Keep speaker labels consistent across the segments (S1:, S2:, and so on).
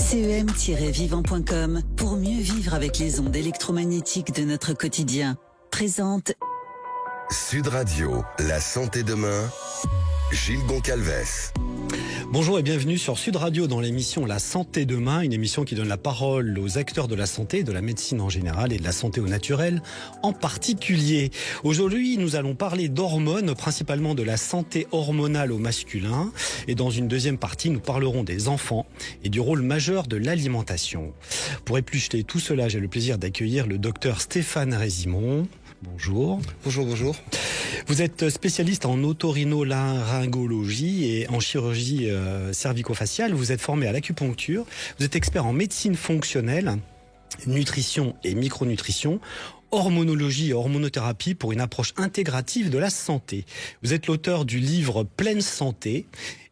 S1: ICEM-vivant.com pour mieux vivre avec les ondes électromagnétiques de notre quotidien. Présente
S2: Sud Radio, la santé demain, Gilles Goncalves.
S3: Bonjour et bienvenue sur Sud Radio dans l'émission La Santé Demain, une émission qui donne la parole aux acteurs de la santé, de la médecine en général et de la santé au naturel en particulier. Aujourd'hui, nous allons parler d'hormones, principalement de la santé hormonale au masculin. Et dans une deuxième partie, nous parlerons des enfants et du rôle majeur de l'alimentation. Pour éplucher tout cela, j'ai le plaisir d'accueillir le docteur Stéphane Résimond. Bonjour.
S4: Bonjour.
S3: Vous êtes spécialiste en otorhinolaryngologie et en chirurgie cervico-faciale. Vous êtes formé à l'acupuncture. Vous êtes expert en médecine fonctionnelle, nutrition et micronutrition, hormonologie et hormonothérapie pour une approche intégrative de la santé. Vous êtes l'auteur du livre Pleine Santé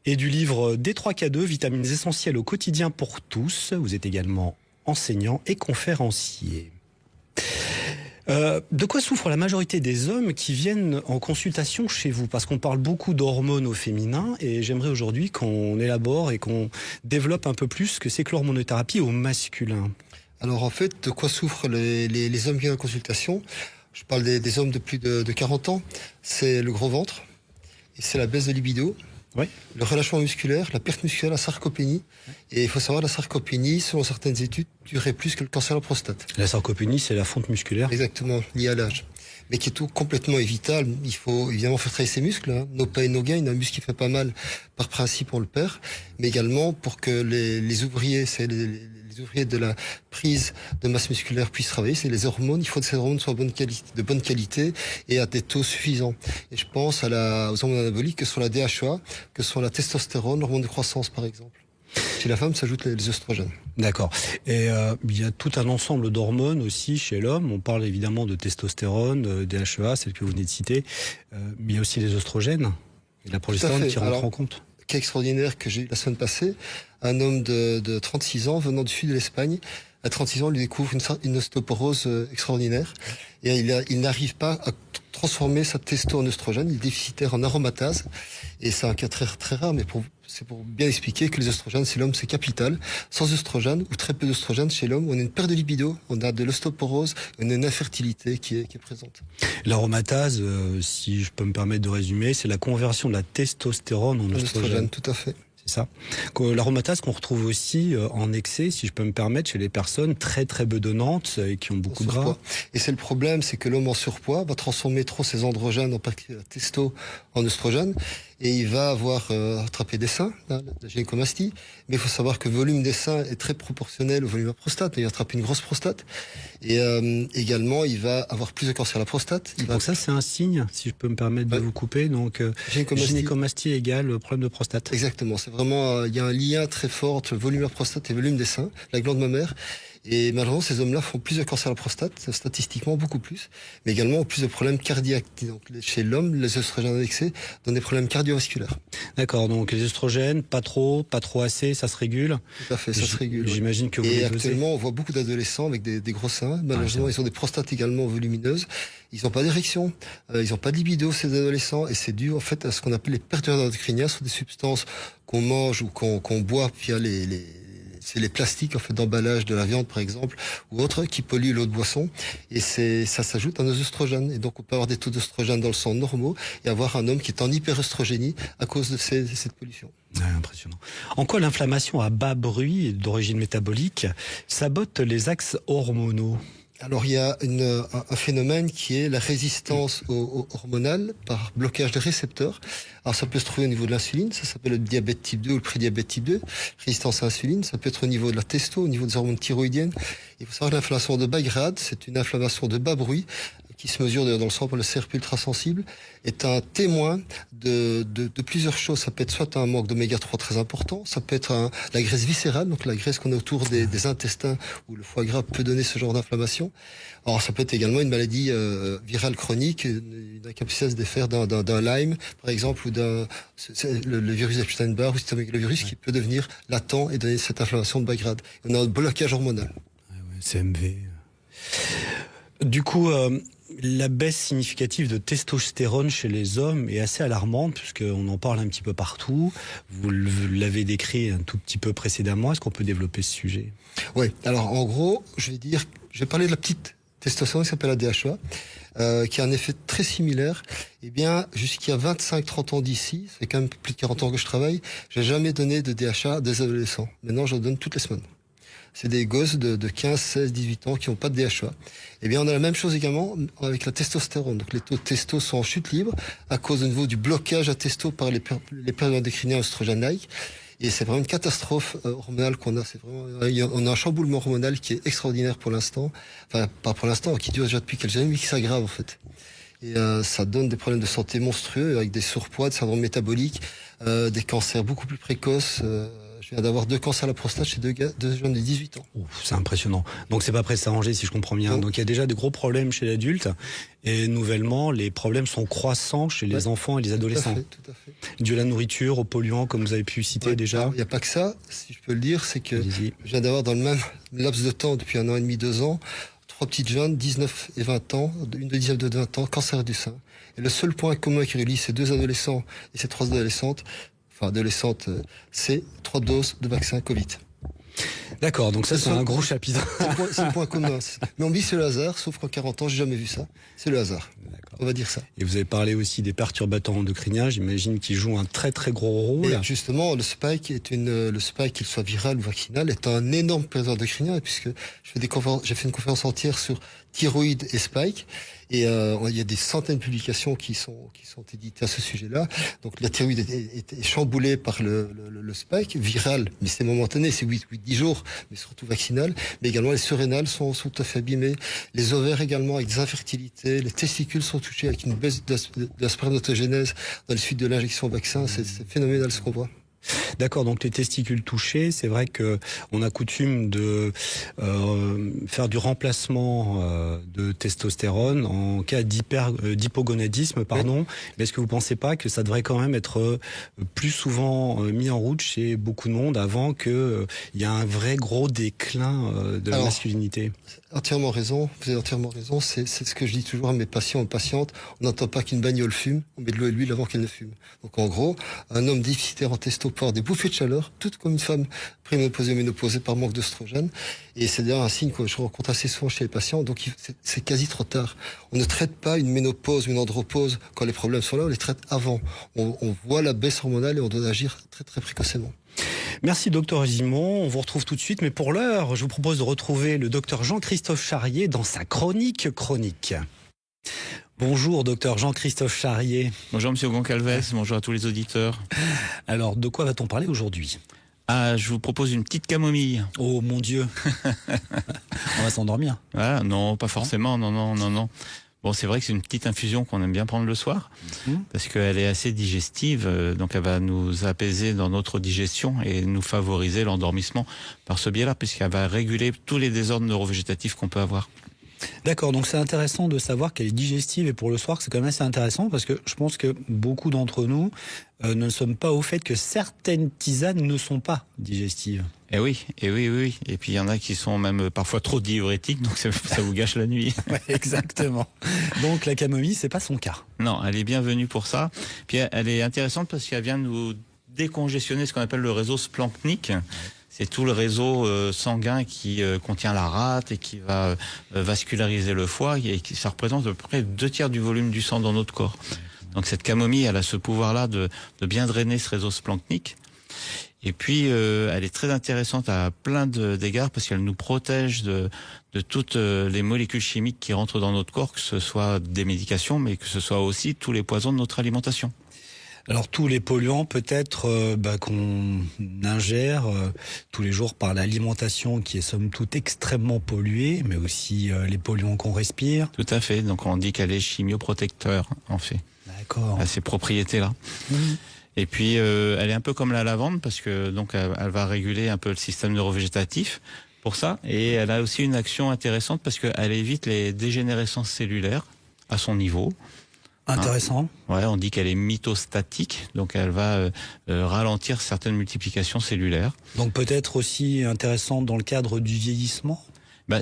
S3: et du livre D3K2, vitamines essentielles au quotidien pour tous. Vous êtes également enseignant et conférencier. De quoi souffre la majorité des hommes qui viennent en consultation chez vous? Parce qu'on parle beaucoup d'hormones au féminin et j'aimerais aujourd'hui qu'on élabore et qu'on développe un peu plus ce que c'est que l'hormonothérapie au masculin.
S4: Alors en fait, de quoi souffrent les hommes qui viennent en consultation? Je parle des hommes de plus de 40 ans. C'est le gros ventre et c'est la baisse de libido.
S3: Oui.
S4: Le relâchement musculaire, la perte musculaire, la sarcopénie. Et il faut savoir, la sarcopénie, selon certaines études, durerait plus que le cancer de la prostate.
S3: La sarcopénie, c'est la fonte musculaire.
S4: Exactement, liée à l'âge. Mais qui est tout complètement évitable. Il faut évidemment faire travailler ses muscles. Hein. No pain, no gain. Un muscle qui fait pas mal, par principe, on le perd. Mais également pour que les ouvriers, c'est les ouvriers de la prise de masse musculaire puissent travailler, c'est les hormones. Il faut que ces hormones soient de bonne qualité et à des taux suffisants. Et je pense aux hormones anaboliques que sont la DHEA, que sont la testostérone, l'hormone de croissance par exemple. Chez la femme, s'ajoutent les oestrogènes.
S3: D'accord. Et il y a tout un ensemble d'hormones aussi chez l'homme. On parle évidemment de testostérone, DHEA, celle que vous venez de citer. Mais il y a aussi les oestrogènes et la progestérone qui rentrent en compte.
S4: Cas extraordinaire que j'ai eu la semaine passée, un homme de 36 ans venant du sud de l'Espagne. À 36 ans, il découvre une ostéoporose extraordinaire et il n'arrive pas à transformer sa testo en oestrogène. Il est déficitaire en aromatase et c'est un cas très, très rare, mais c'est pour bien expliquer que les oestrogènes chez l'homme, c'est capital. Sans oestrogène ou très peu d'oestrogène chez l'homme, on a une perte de libido, on a de l'ostéoporose, on a une infertilité qui est présente.
S3: L'aromatase, si je peux me permettre de résumer, c'est la conversion de la testostérone en oestrogène.
S4: Tout à fait.
S3: C'est ça. L'aromatase qu'on retrouve aussi en excès, si je peux me permettre, chez les personnes très très bedonnantes et qui ont beaucoup de gras.
S4: Et c'est le problème, c'est que l'homme en surpoids va transformer trop ses androgènes, en particulier la testo, en oestrogène, et il va avoir attrapé des seins, la gynécomastie. Mais il faut savoir que le volume des seins est très proportionnel au volume de la prostate. Il va attraper une grosse prostate. Et également, il va avoir plus de cancer à la prostate.
S3: Donc ça, c'est un signe, si je peux me permettre de vous couper. Donc gynécomastie égale problème de prostate.
S4: Exactement. C'est vraiment, il y a un lien très fort entre le volume de la prostate et le volume des seins, la glande mammaire. Et malheureusement, ces hommes-là font plus de cancer à la prostate, statistiquement beaucoup plus, mais également ont plus de problèmes cardiaques. Donc, chez l'homme, les oestrogènes en excès donnent des problèmes cardiovasculaires.
S3: D'accord, donc les oestrogènes, pas trop assez, ça se régule.
S4: Tout à fait, ça se régule.
S3: J'imagine que vous
S4: les
S3: dosez.
S4: Actuellement, on voit beaucoup d'adolescents avec des gros seins. Malheureusement, ils ont des prostates également volumineuses. Ils n'ont pas d'érection, ils n'ont pas de libido, ces adolescents, et c'est dû en fait à ce qu'on appelle les perturbateurs endocriniens, ce sont des substances qu'on mange ou qu'on boit via c'est les plastiques en fait d'emballage de la viande par exemple ou autres qui polluent l'eau de boisson et ça s'ajoute à nos oestrogènes et donc on peut avoir des taux d'oestrogènes dans le sang normaux et avoir un homme qui est en hyperoestrogénie à cause de cette pollution.
S3: Impressionnant. En quoi l'inflammation à bas bruit d'origine métabolique sabote les axes hormonaux?
S4: Alors il y a un phénomène qui est la résistance hormonale par blocage des récepteurs. Alors ça peut se trouver au niveau de l'insuline, ça s'appelle le diabète type 2 ou le prédiabète type 2, résistance à l'insuline, ça peut être au niveau de la testo, au niveau des hormones thyroïdiennes. Il faut savoir que l'inflammation de bas grade, c'est une inflammation de bas bruit qui se mesure dans le sang par le CRP ultrasensible, est un témoin de plusieurs choses. Ça peut être soit un manque d'oméga 3 très important, ça peut être la graisse viscérale, donc la graisse qu'on a autour des intestins où le foie gras peut donner ce genre d'inflammation. Alors ça peut être également une maladie virale chronique, une incapacité à se défaire d'un Lyme, par exemple, ou le virus Epstein-Barr ou cytomégalovirus qui peut devenir latent et donner cette inflammation de bas grade. On a un blocage hormonal.
S3: CMV. Du coup, la baisse significative de testostérone chez les hommes est assez alarmante, puisqu'on en parle un petit peu partout. Vous l'avez décrit un tout petit peu précédemment. Est-ce qu'on peut développer ce sujet?
S4: Oui, alors en gros, je vais parler de la petite testostérone qui s'appelle la DHA, qui a un effet très similaire. Eh bien, jusqu'à 25-30 ans d'ici, c'est quand même plus de 40 ans que je travaille, j'ai jamais donné de DHA à des adolescents. Maintenant, j'en donne toutes les semaines. C'est des gosses de 15, 16, 18 ans qui n'ont pas de DHA. Eh bien, on a la même chose également avec la testostérone. Donc, les taux de testo sont en chute libre à cause au niveau du blocage à testo par les périodes endocriniens oestrogènes-like. Et c'est vraiment une catastrophe hormonale qu'on a. C'est vraiment, on a un chamboulement hormonal qui est extraordinaire pour l'instant. Enfin, pas pour l'instant, qui dure déjà depuis quelques années, mais qui s'aggrave en fait. Et ça donne des problèmes de santé monstrueux avec des surpoids, des syndromes métaboliques, des cancers beaucoup plus précoces. Je viens d'avoir 2 cancers à la prostate chez 2 jeunes de 18 ans.
S3: Ouf, c'est impressionnant. Donc c'est pas prêt de s'arranger, si je comprends bien.
S4: Non.
S3: Donc il y a déjà des gros problèmes chez l'adulte. Et nouvellement, les problèmes sont croissants chez les enfants et les adolescents.
S4: Tout à fait.
S3: Dû à la nourriture, aux polluants, comme vous avez pu citer déjà.
S4: Il n'y a pas que ça, si je peux le dire, c'est que
S3: Allez-y.
S4: je viens d'avoir dans le même laps de temps, depuis 1 an et demi, 2 ans, 3 petites jeunes, 19 et 20 ans, une de 19 de 20 ans, cancer du sein. Et le seul point commun qui relie ces 2 adolescents et ces 3 adolescentes, c'est 3 doses de vaccin Covid.
S3: D'accord, donc ça c'est un gros chapitre.
S4: C'est le point commun. Mais on dit c'est le hasard, sauf qu'en 40 ans, j'ai jamais vu ça. C'est le hasard.
S3: D'accord.
S4: On va dire ça.
S3: Et vous avez parlé aussi des perturbateurs endocriniens, j'imagine qu'ils jouent un très très gros rôle.
S4: Et justement, le spike, qu'il soit viral ou vaccinal, est un énorme perturbateur endocrinien, puisque j'ai fait une conférence entière sur thyroïde et spike. Et il y a des centaines de publications qui sont éditées à ce sujet-là. Donc la thyroïde est chamboulée par le spike viral, mais c'est momentané, c'est 8-10 jours, mais surtout vaccinal. Mais également les surrénales sont tout à fait abîmées, les ovaires également avec des infertilités, les testicules sont touchés avec une baisse de la spermatogénèse dans les suites de l'injection au vaccin. C'est phénoménal ce qu'on voit.
S3: D'accord, donc les testicules touchés, c'est vrai que on a coutume de faire du remplacement de testostérone en cas d'hypogonadisme, pardon. Oui. Mais est-ce que vous pensez pas que ça devrait quand même être plus souvent mis en route chez beaucoup de monde avant que il y a un vrai gros déclin de la masculinité?
S4: Entièrement raison, vous avez entièrement raison, c'est ce que je dis toujours à mes patients et patientes, on n'entend pas qu'une bagnole fume, on met de l'eau et de l'huile avant qu'elle ne fume. Donc en gros, un homme déficitaire en testo peut avoir des bouffées de chaleur, tout comme une femme préménopausée ou ménopausée par manque d'oestrogène, et c'est d'ailleurs un signe que je rencontre assez souvent chez les patients, donc c'est quasi trop tard. On ne traite pas une ménopause ou une andropause quand les problèmes sont là, on les traite avant. On voit la baisse hormonale et on doit agir très très précocement.
S3: Merci docteur Gimond, on vous retrouve tout de suite, mais pour l'heure, je vous propose de retrouver le docteur Jean-Christophe Charrier dans sa chronique. Bonjour docteur Jean-Christophe Charrier.
S5: Bonjour monsieur Goncalves, bonjour à tous les auditeurs.
S3: Alors, de quoi va-t-on parler aujourd'hui ?
S5: Ah, je vous propose une petite camomille.
S3: Oh mon Dieu. On va s'endormir.
S5: Ah, non, pas forcément, non. Bon, c'est vrai que c'est une petite infusion qu'on aime bien prendre le soir, parce qu'elle est assez digestive, donc elle va nous apaiser dans notre digestion et nous favoriser l'endormissement par ce biais-là, puisqu'elle va réguler tous les désordres neurovégétatifs qu'on peut avoir.
S3: D'accord, donc c'est intéressant de savoir qu'elle est digestive, et pour le soir c'est quand même assez intéressant parce que je pense que beaucoup d'entre nous ne sommes pas au fait que certaines tisanes ne sont pas digestives.
S5: Eh oui. Et puis il y en a qui sont même parfois trop diurétiques, donc ça vous gâche la nuit.
S3: Ouais, exactement. Donc la camomille, c'est pas son cas.
S5: Non, elle est bienvenue pour ça. Puis elle est intéressante parce qu'elle vient nous décongestionner ce qu'on appelle le réseau splanchnique. C'est tout le réseau sanguin qui contient la rate et qui va vasculariser le foie, et ça représente à peu près 2/3 du volume du sang dans notre corps. Donc cette camomille, elle a ce pouvoir-là de bien drainer ce réseau splanchnique. Et puis elle est très intéressante à plein d'égards parce qu'elle nous protège de toutes les molécules chimiques qui rentrent dans notre corps, que ce soit des médications, mais que ce soit aussi tous les poisons de notre alimentation.
S3: Alors tous les polluants peut-être qu'on ingère tous les jours par l'alimentation qui est somme toute extrêmement polluée, mais aussi les polluants qu'on respire.
S5: Tout à fait, donc on dit qu'elle est chimioprotecteur en fait.
S3: D'accord.
S5: À ces propriétés-là. Et puis elle est un peu comme la lavande parce que donc elle va réguler un peu le système neurovégétatif pour ça, et elle a aussi une action intéressante parce qu'elle évite les dégénérescences cellulaires à son niveau.
S3: Intéressant.
S5: Ouais, on dit qu'elle est mitostatique, donc elle va ralentir certaines multiplications cellulaires.
S3: Donc peut-être aussi intéressante dans le cadre du vieillissement.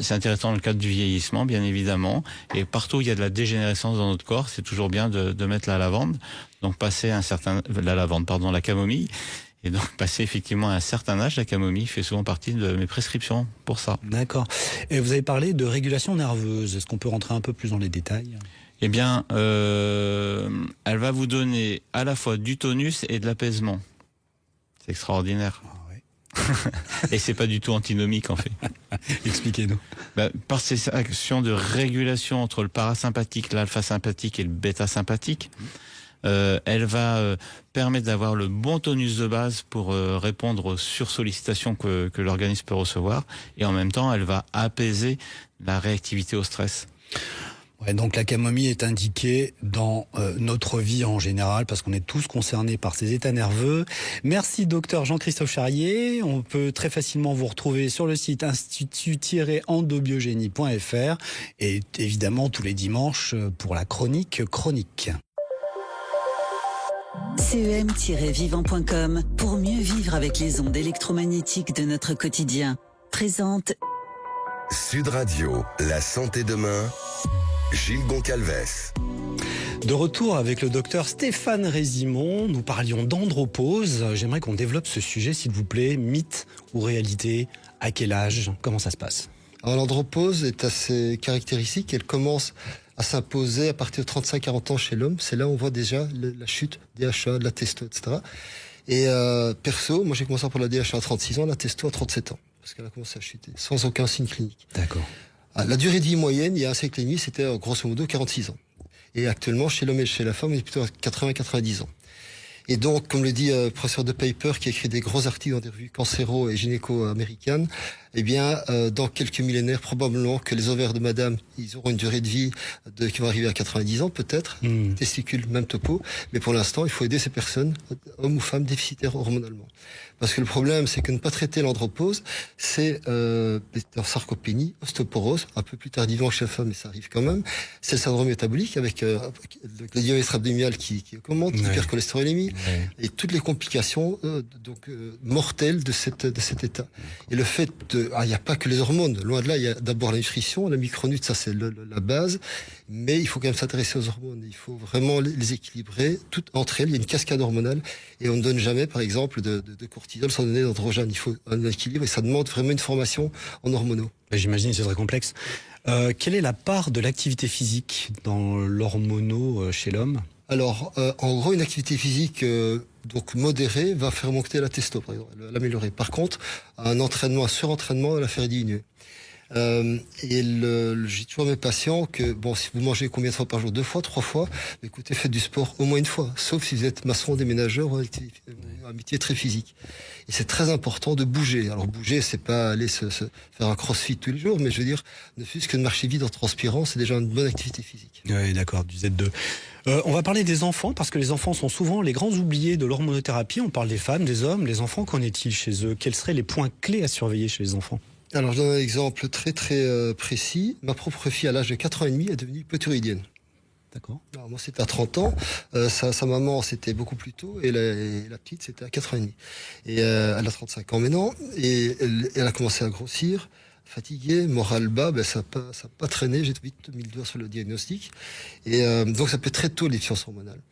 S5: C'est intéressant dans le cadre du vieillissement, bien évidemment. Et partout où il y a de la dégénérescence dans notre corps, c'est toujours bien de mettre la lavande. Donc la camomille. Et donc passer effectivement à un certain âge, la camomille fait souvent partie de mes prescriptions pour ça.
S3: D'accord. Et vous avez parlé de régulation nerveuse. Est-ce qu'on peut rentrer un peu plus dans les détails ?
S5: Eh bien, elle va vous donner à la fois du tonus et de l'apaisement. C'est extraordinaire.
S3: Ah ouais.
S5: Et c'est pas du tout antinomique en fait.
S3: Expliquez-nous.
S5: Par ces actions de régulation entre le parasympathique, l'alpha-sympathique et le bêta-sympathique, elle va permettre d'avoir le bon tonus de base pour répondre aux sursollicitations que l'organisme peut recevoir, et en même temps elle va apaiser la réactivité au stress.
S3: Ouais, donc la camomille est indiquée dans notre vie en général parce qu'on est tous concernés par ces états nerveux. Merci docteur Jean-Christophe Charrier. On peut très facilement vous retrouver sur le site institut-endobiogénie.fr et évidemment tous les dimanches pour la chronique.
S1: CEM-vivant.com pour mieux vivre avec les ondes électromagnétiques de notre quotidien. Présente
S2: Sud Radio, la santé demain, Gilles Goncalves.
S3: De retour avec le docteur Stéphane Résimond, nous parlions d'andropause. J'aimerais qu'on développe ce sujet, s'il vous plaît. Mythe ou réalité ? À quel âge ? Comment ça se passe ?
S4: Alors l'andropause est assez caractéristique. Elle commence à s'imposer à partir de 35-40 ans chez l'homme. C'est là où on voit déjà la chute DHA, de la testo, etc. Et perso, moi j'ai commencé pour la DHA à 36 ans, la testo à 37 ans. Parce qu'elle a commencé à chuter, sans aucun signe clinique.
S3: D'accord.
S4: La durée de vie moyenne, il y a un siècle et demi, c'était grosso modo 46 ans. Et actuellement, chez l'homme et chez la femme, on est plutôt à 80-90 ans. Et donc, comme le dit le professeur de Paper, qui a écrit des gros articles dans des revues cancéro et gynéco américaines, eh bien, dans quelques millénaires, probablement que les ovaires de madame, ils auront une durée de vie qui va arriver à 90 ans, peut-être, testicules, même topo. Mais pour l'instant, il faut aider ces personnes, hommes ou femmes, déficitaires hormonalement. Parce que le problème, c'est que ne pas traiter l'andropause, c'est sarcopénie, ostéoporose, un peu plus tardivement chez la femme, mais ça arrive quand même. C'est le syndrome métabolique avec le diabète abdominal qui augmente, l'hypercholestérolémie, et toutes les complications mortelles de cet état. Et le fait il n'y a pas que les hormones, loin de là, il y a d'abord la nutrition, la micronut, ça c'est la base, mais il faut quand même s'intéresser aux hormones, il faut vraiment les équilibrer, toutes entre elles, il y a une cascade hormonale, et on ne donne jamais, par exemple, de cortisol sans donner d'androgène, il faut un équilibre, et ça demande vraiment une formation en hormonaux.
S3: J'imagine que c'est très complexe. Quelle est la part de l'activité physique dans l'hormono chez l'homme ? Alors,
S4: en gros, une activité physique donc modérée va faire monter la testo, par exemple, l'améliorer. Par contre, un surentraînement va la faire diminuer. J'ai toujours à mes patients que, si vous mangez combien de fois par jour, 2 fois, 3 fois, écoutez, faites du sport au moins une fois, sauf si vous êtes maçon, déménageur ou un métier très physique. Et c'est très important de bouger. Alors bouger, c'est pas aller se faire un crossfit tous les jours, mais je veux dire, ne fût-ce que de marcher vite en transpirant, c'est déjà une bonne activité physique.
S3: Oui, d'accord, du Z2. On va parler des enfants, parce que les enfants sont souvent les grands oubliés de l'hormonothérapie. On parle des femmes, des hommes, les enfants, qu'en est-il chez eux ? Quels seraient les points clés à surveiller chez les enfants ?
S4: Alors, je donne un exemple très très précis. Ma propre fille, à l'âge de 4 ans et demi, est devenue hypothyroïdienne.
S3: D'accord.
S4: Alors, moi, c'était à 30 ans. Sa maman, c'était beaucoup plus tôt. Et la petite, c'était à 4 ans et demi. Et elle a 35 ans maintenant. Et elle a commencé à grossir, fatiguée, morale bas. Ça n'a pas traîné. J'ai vite mis le doigt sur le diagnostic. Et donc, ça peut être très tôt, les déficiences hormonales.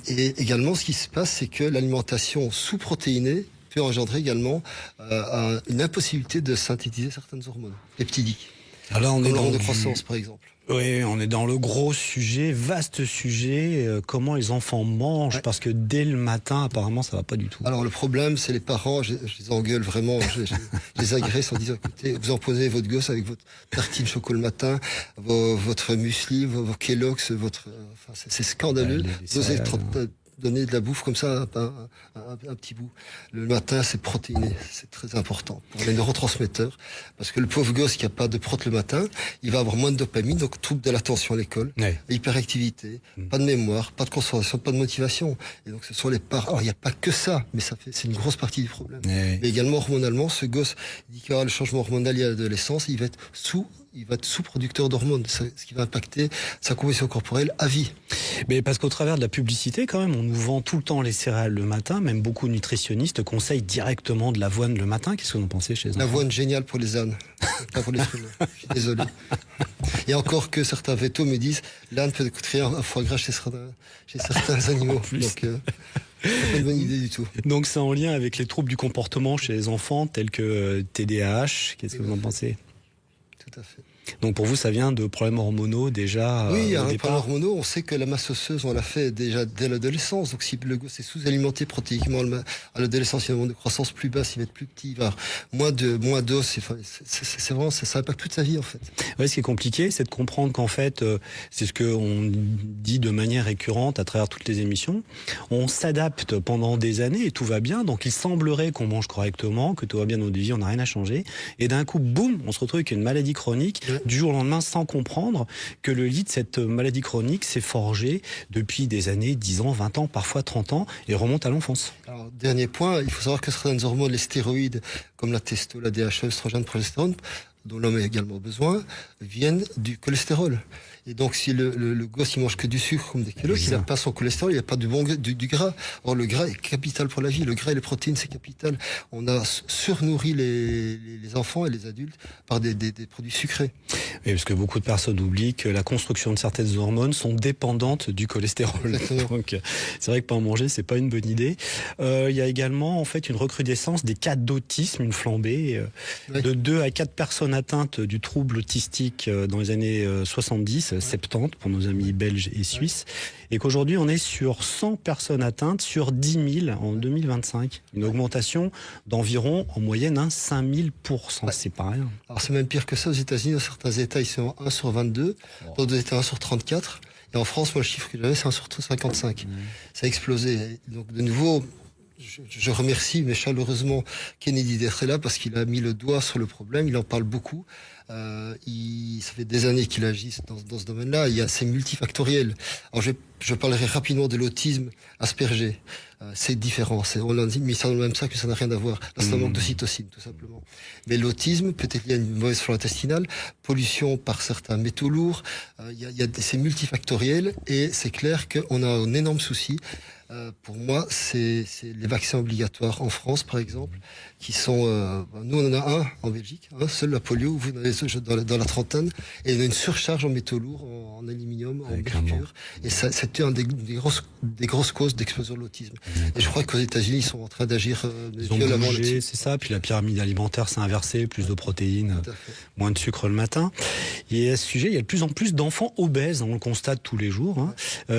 S4: Et également, ce qui se passe, c'est que l'alimentation sous-protéinée peut engendrer également une impossibilité de synthétiser certaines hormones peptidiques.
S3: Alors là, on est
S4: l'hormone de croissance, par exemple.
S3: Oui, on est dans le gros sujet, vaste sujet, comment les enfants mangent, parce que dès le matin, apparemment, ça va pas du tout.
S4: Alors le problème, c'est les parents, je les engueule vraiment, je les agresse en disant, écoutez, vous emposez votre gosse avec votre tartine chocolat le matin, votre muesli, vos Kellogg's, c'est scandaleux. Vous avez donner de la bouffe comme ça, un petit bout. Le matin, c'est protéiné, c'est très important pour les neurotransmetteurs, parce que le pauvre gosse qui a pas de prot le matin, il va avoir moins de dopamine, donc trouble de l'attention à l'école, hyperactivité, pas de mémoire, pas de concentration, pas de motivation. Et donc ce sont les parents. Alors il n'y a pas que ça, mais c'est une grosse partie du problème. Mais également hormonalement, ce gosse, il dit qu'il y aura le changement hormonal à l'adolescence, il va être sous-producteur d'hormones, ce qui va impacter sa composition corporelle à vie.
S3: Mais parce qu'au travers de la publicité, quand même, on nous vend tout le temps les céréales le matin. Même beaucoup de nutritionnistes conseillent directement de l'avoine le matin. Qu'est-ce que vous en pensez chez les enfants ?
S4: L'avoine géniale pour les ânes, pas pour les humains. Je suis désolé. Et encore que certains vétos me disent l'âne peut créer un foie gras chez certains animaux. Donc, c'est pas une bonne idée du tout.
S3: Donc c'est en lien avec les troubles du comportement chez les enfants tels que TDAH. Qu'est-ce que vous en pensez ?
S4: Tout à fait.
S3: Donc pour vous, ça vient de problèmes hormonaux déjà
S4: Oui,
S3: au
S4: un
S3: départ.
S4: problème hormonaux, on sait que la masse osseuse, on l'a fait déjà dès l'adolescence. Donc si le gosse est sous-alimenté protéiquement à l'adolescence, il y a un moment de croissance plus basse, il va être plus petit, il va avoir moins d'os. C'est vraiment, ça impacte toute sa vie en fait.
S3: Ouais, ce qui est compliqué, c'est de comprendre qu'en fait, c'est ce qu'on dit de manière récurrente à travers toutes les émissions. On s'adapte pendant des années et tout va bien. Donc il semblerait qu'on mange correctement, que tout va bien dans notre vie, on n'a rien à changer. Et d'un coup, boum, on se retrouve avec une maladie chronique.
S4: Ouais.
S3: Du jour au lendemain, sans comprendre que le lit de cette maladie chronique s'est forgé depuis des années, 10 ans, 20 ans, parfois 30 ans, et remonte à l'enfance.
S4: Alors, dernier point, il faut savoir que certaines hormones, les stéroïdes, comme la testo, la DHE, l'œstrogène, le progestérone, dont l'homme a également besoin, viennent du cholestérol. Et donc, si le gosse, il mange que du sucre, comme des kilos, s'il n'a pas son cholestérol, il n'y a pas du gras. Or, le gras est capital pour la vie. Le gras et les protéines, c'est capital. On a surnourri les enfants et les adultes par des produits sucrés.
S3: Oui, parce que beaucoup de personnes oublient que la construction de certaines hormones sont dépendantes du cholestérol.
S4: Exactement.
S3: Donc, c'est vrai que pas en manger, c'est pas une bonne idée. Il y a également, en fait, une recrudescence des cas d'autisme, une flambée
S4: Oui.
S3: de 2 à 4 personnes atteintes du trouble autistique dans les années 70, 70 pour nos amis belges et suisses, et qu'aujourd'hui on est sur 100 personnes atteintes sur 10 000 en 2025. Une augmentation d'environ, en moyenne, 5000%.
S4: Ouais.
S3: C'est pas rien.
S4: Alors, c'est même pire que ça aux États-Unis. Dans certains États, ils sont 1 sur 22. Dans d'autres États, 1 sur 34. Et en France, moi, le chiffre que j'avais, c'est 1 sur 55. Ça a explosé. Et donc, de nouveau, je remercie, mais chaleureusement, Kennedy d'être là parce qu'il a mis le doigt sur le problème. Il en parle beaucoup. Ça fait des années qu'il agit dans ce domaine-là. C'est multifactoriel. Alors, je parlerai rapidement de l'autisme Asperger. C'est différent. On l'a mis ça dans le même sac, mais ça n'a rien à voir. Là, c'est un manque d'ocytocine, tout simplement. Mais l'autisme peut être lié à une mauvaise flore intestinale, pollution par certains métaux lourds. C'est multifactoriel et c'est clair qu'on a un énorme souci. Pour moi, c'est les vaccins obligatoires en France, par exemple, qui sont... nous, on en a un en Belgique, seul la polio, vous en avez dans la trentaine, et on a une surcharge en métaux lourds, en aluminium, en mercure. Et ça, c'était une des grosses causes d'explosion de l'autisme. Et je crois qu'aux États-Unis, ils sont en train d'agir
S3: Ils ont
S4: violemment
S3: bougé,
S4: là-dessus.
S3: c'est ça. Puis la pyramide alimentaire s'est inversée, plus de protéines,
S4: Tout à fait.
S3: moins de sucre le matin. Et à ce sujet, il y a de plus en plus d'enfants obèses, on le constate tous les jours.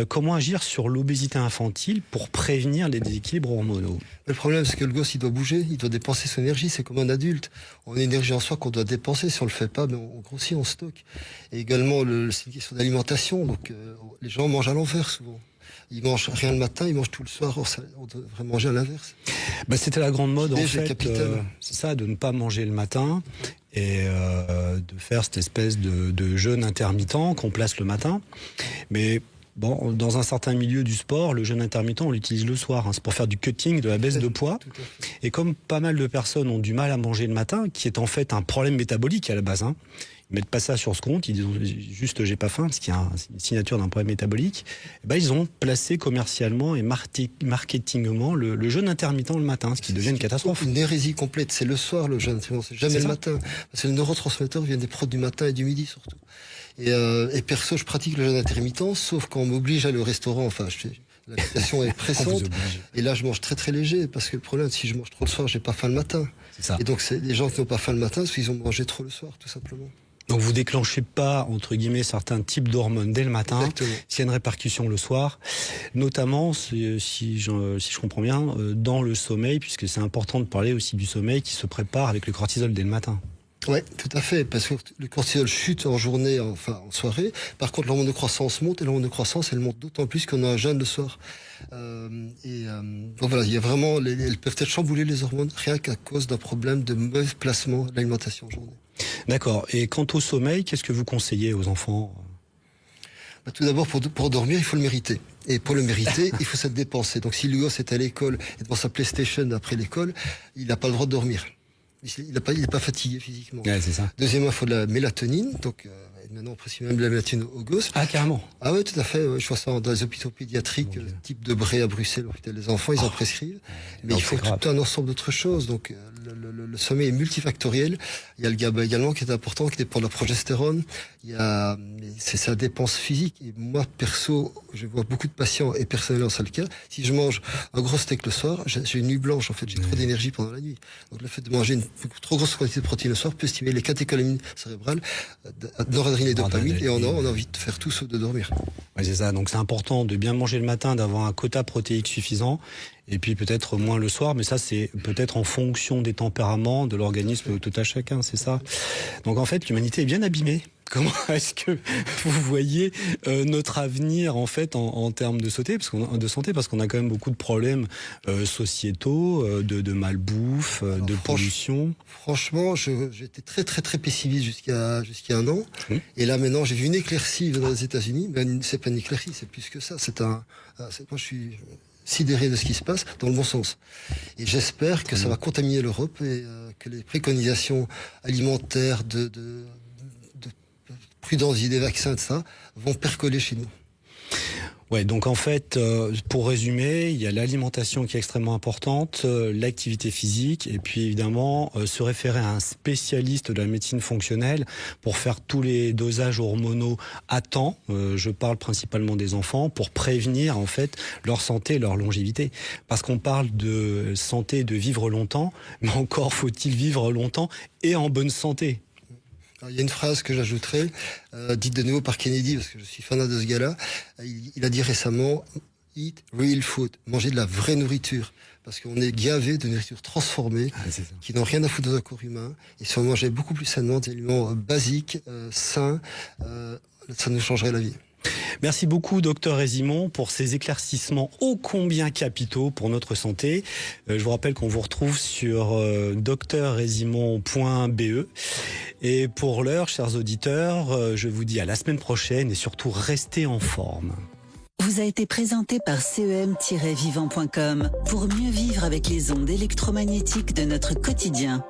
S3: Comment agir sur l'obésité infantile pour prévenir les déséquilibres hormonaux?
S4: Le problème, c'est que le gosse, il doit bouger, il doit dépenser son énergie. C'est comme un adulte. On a une énergie en soi qu'on doit dépenser. Si on le fait pas, on grossit, on stocke. Et également, c'est une question d'alimentation. Donc, les gens mangent à l'envers souvent. Ils mangent rien le matin, ils mangent tout le soir. On devrait manger à l'inverse.
S3: C'était la grande mode, en fait.
S4: Capital.
S3: C'est ça, de ne pas manger le matin et de faire cette espèce de jeûne intermittent qu'on place le matin. Mais bon, dans un certain milieu du sport, le jeûne intermittent, on l'utilise le soir. C'est pour faire du cutting, de la baisse de poids.
S4: Tout à fait.
S3: Et comme pas mal de personnes ont du mal à manger le matin, qui est en fait un problème métabolique à la base, ils mettent pas ça sur ce compte, ils disent juste j'ai pas faim, parce qu'il y a une signature d'un problème métabolique, ils ont placé commercialement et marketingement le jeûne intermittent le matin, ce qui devient une catastrophe.
S4: Une hérésie complète. C'est le soir le jeûne, c'est jamais le matin. Parce que les neurotransmetteurs viennent des prods du matin et du midi surtout. Et perso, je pratique le jeûne intermittent, sauf quand on m'oblige à aller au restaurant. La situation est pressante. Et là, je mange très très léger, parce que le problème, si je mange trop le soir, j'ai pas faim le matin.
S3: C'est ça.
S4: Et donc, c'est les gens qui n'ont pas faim le matin, parce qu'ils ont mangé trop le soir, tout simplement.
S3: Donc vous déclenchez pas, entre guillemets, certains types d'hormones dès le matin,
S4: Exactement.
S3: s'il y a une répercussion le soir, notamment, si je comprends bien, dans le sommeil, puisque c'est important de parler aussi du sommeil qui se prépare avec le cortisol dès le matin.
S4: Ouais, tout à fait, parce que le cortisol chute en journée, en soirée. Par contre, l'hormone de croissance monte, et l'hormone de croissance, elle monte d'autant plus qu'on a un jeûne le soir. Donc voilà, il y a vraiment, elles peuvent être chamboulées, les hormones, rien qu'à cause d'un problème de mauvais placement de l'alimentation en journée.
S3: D'accord. Et quant au sommeil, qu'est-ce que vous conseillez aux enfants ?
S4: Tout d'abord, pour dormir, il faut le mériter. Et pour le mériter, il faut s'être dépensé. Donc si le gosse est à l'école et devant sa PlayStation après l'école, il n'a pas le droit de dormir. Il n'est pas fatigué physiquement.
S3: Ouais, c'est ça.
S4: Deuxièmement, il faut de la mélatonine. Donc, maintenant, on prescrit même de la mélatonine aux gosses.
S3: Ah, carrément.
S4: Ah oui, tout à fait. Ouais. Je vois ça dans les hôpitaux pédiatriques, type de Bray à Bruxelles, l'hôpital des enfants, ils en prescrivent. Mais
S3: donc
S4: il faut
S3: c'est grave.
S4: tout un ensemble d'autres choses. Donc, le sommeil est multifactoriel. Il y a le GABA également qui est important, qui dépend de la progestérone. C'est sa dépense physique. Et moi, perso, je vois beaucoup de patients, et personnellement, c'est le cas. Si je mange un gros steak le soir, j'ai une nuit blanche, en fait. J'ai trop d'énergie pendant la nuit. Donc, le fait de manger une trop grosse quantité de protéines le soir peut stimuler les catécholamines cérébrales, noradrénaline et dopamine, et on a envie de faire tout sauf de dormir.
S3: Ouais, c'est ça. Donc c'est important de bien manger le matin, d'avoir un quota protéique suffisant, et puis peut-être moins le soir, mais ça c'est peut-être en fonction des tempéraments de l'organisme tout à chacun, c'est ça. Donc en fait l'humanité est bien abîmée. Comment est-ce que vous voyez notre avenir en fait en termes de santé, parce qu'on a quand même beaucoup de problèmes sociétaux, de malbouffe, de pollution.
S4: Franchement, j'étais très très très pessimiste jusqu'à un an, et là maintenant j'ai vu une éclaircie dans les États-Unis. Mais c'est pas une éclaircie, c'est plus que ça. Moi je suis sidéré de ce qui se passe dans le bon sens. Et j'espère que ça va contaminer l'Europe et que les préconisations alimentaires de prudence des vaccins, de ça, vont percoler chez nous.
S3: Ouais, donc en fait, pour résumer, il y a l'alimentation qui est extrêmement importante, l'activité physique, et puis évidemment se référer à un spécialiste de la médecine fonctionnelle pour faire tous les dosages hormonaux à temps. Je parle principalement des enfants, pour prévenir en fait leur santé et leur longévité. Parce qu'on parle de santé, de vivre longtemps, mais encore faut-il vivre longtemps et en bonne santé.
S4: Alors, il y a une phrase que j'ajouterais, dite de nouveau par Kennedy, parce que je suis fanat de ce gars-là. Il a dit récemment « Eat real food », manger de la vraie nourriture. Parce qu'on est gavé de nourriture transformée, qui n'ont rien à foutre dans un corps humain. Et si on mangeait beaucoup plus sainement, des aliments basiques, sains, ça nous changerait la vie.
S3: Merci beaucoup, docteur Résimon, pour ces éclaircissements ô combien capitaux pour notre santé. Je vous rappelle qu'on vous retrouve sur drrésimon.be. Et pour l'heure, chers auditeurs, je vous dis à la semaine prochaine et surtout restez en forme.
S1: Vous a été présenté par CEM-vivant.com pour mieux vivre avec les ondes électromagnétiques de notre quotidien.